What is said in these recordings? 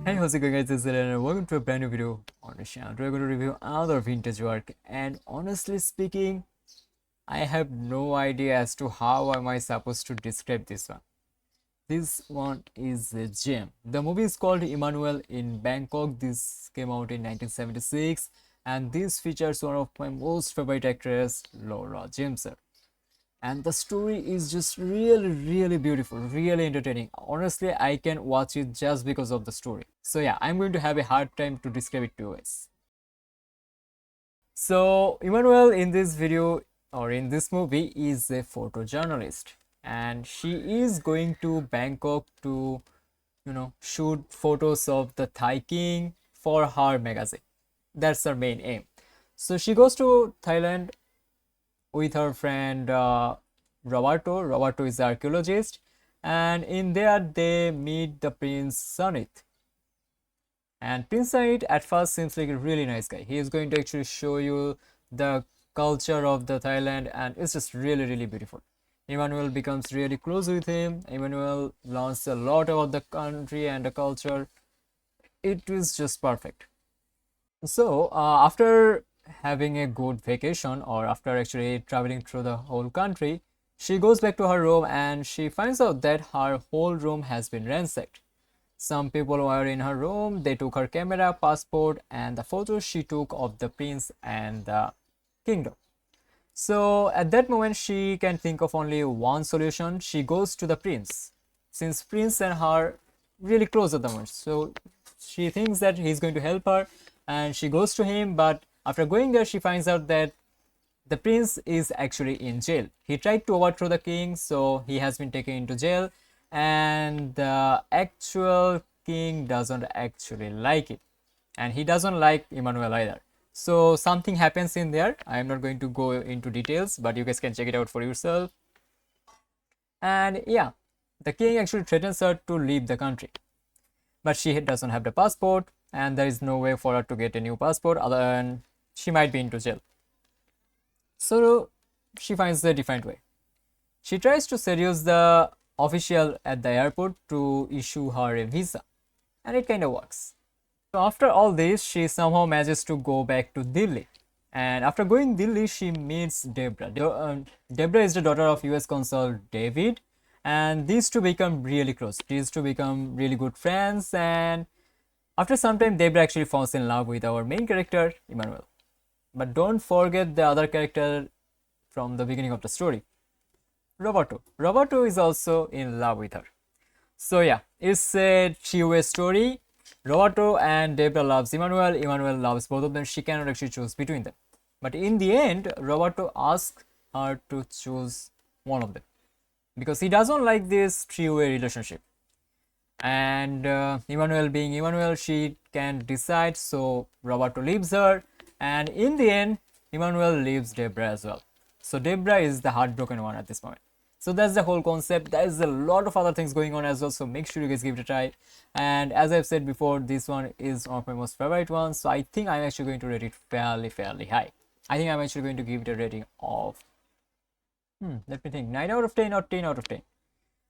Hey, how's it going guys? This is Xalien and welcome to a brand new video on the channel. We're going to review another vintage work, and honestly speaking, I have no idea as to how am I supposed to describe this one. This one is a gem. The movie is called Emmanuelle in Bangkok. This came out in 1976 and this features one of my most favorite actors, Laura Jamesor, and the story is just really beautiful, really entertaining. Honestly, I can watch it just because of the story. So yeah, I'm going to have a hard time to describe it to you guys. So Emmanuelle in this video or in this movie is a photojournalist, and she is going to Bangkok to shoot photos of the Thai king for her magazine. That's her main aim. So she goes to Thailand with her friend Roberto. Roberto is the archaeologist, and in there they meet the Prince Sanit. And Prince Sanit at first seems like a really nice guy. He is going to actually show you the culture of the Thailand, and it's just really beautiful. Emmanuelle becomes really close with him. Emmanuelle learns a lot about the country and the culture. It is just perfect. So after having a good vacation, or after actually traveling through the whole country, she goes back to her room and she finds out that her whole room has been ransacked. Some people were in her room. They took her camera, passport, and the photos she took of the prince and the kingdom. So at that moment she can think of only one solution. She goes to the prince, since prince and her really close at the moment. So she thinks that he's going to help her and she goes to him, but after going there she finds out that the prince is actually in jail. He tried to overthrow the king, so he has been taken into jail, and the actual king doesn't actually like it, and he doesn't like Emmanuelle either. So something happens in there. I am not going to go into details, but you guys can check it out for yourself. And yeah, the king actually threatens her to leave the country, but she doesn't have the passport, and there is no way for her to get a new passport other than she might be into jail. So she finds a different way. She tries to seduce the official at the airport to issue her a visa, and it kind of works. So after all this, she somehow manages to go back to Delhi. And after going Delhi, she meets Debra. Debra is the daughter of US Consul David, and these two become really close. These two become really good friends, and after some time, Debra actually falls in love with our main character, Emmanuelle. But don't forget the other character from the beginning of the story, Roberto. Roberto is also in love with her. So yeah, it's a three-way story. Roberto and Debra loves Emmanuelle. Emmanuelle loves both of them. She cannot actually choose between them. But in the end, Roberto asks her to choose one of them because he doesn't like this three-way relationship. And Emmanuelle being Emmanuelle, she can decide. So Roberto leaves her, and in the end, Emmanuelle leaves Debra as well. So Debra is the heartbroken one at this moment. So that's the whole concept. There is a lot of other things going on as well, so make sure you guys give it a try. And as I've said before, this one is one of my most favorite ones, so I think I'm actually going to rate it fairly high. I think I'm actually going to give it a rating of let me think, 9 out of 10 or 10 out of 10.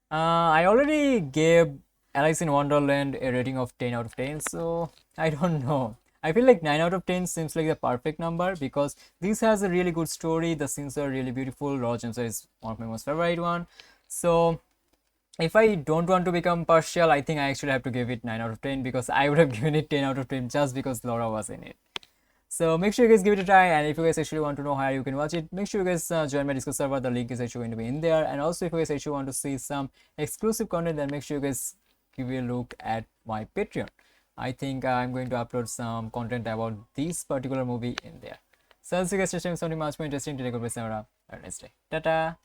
I already gave Alice in Wonderland a rating of 10 out of 10, so I don't know. I feel like 9 out of 10 seems like the perfect number because this has a really good story. The scenes are really beautiful. Laura Jamesor is one of my most favorite one. So if I don't want to become partial, I think I actually have to give it 9 out of 10 because I would have given it 10 out of 10 just because Laura was in it. So make sure you guys give it a try, and if you guys actually want to know how you can watch it, make sure you guys join my Discord server. The link is actually going to be in there. And also if you guys actually want to see some exclusive content, then make sure you guys give a look at my Patreon. I think I'm going to upload some content about this particular movie in there. So I'll see you guys next time with something much more interesting. Take care, have a nice day. Tata.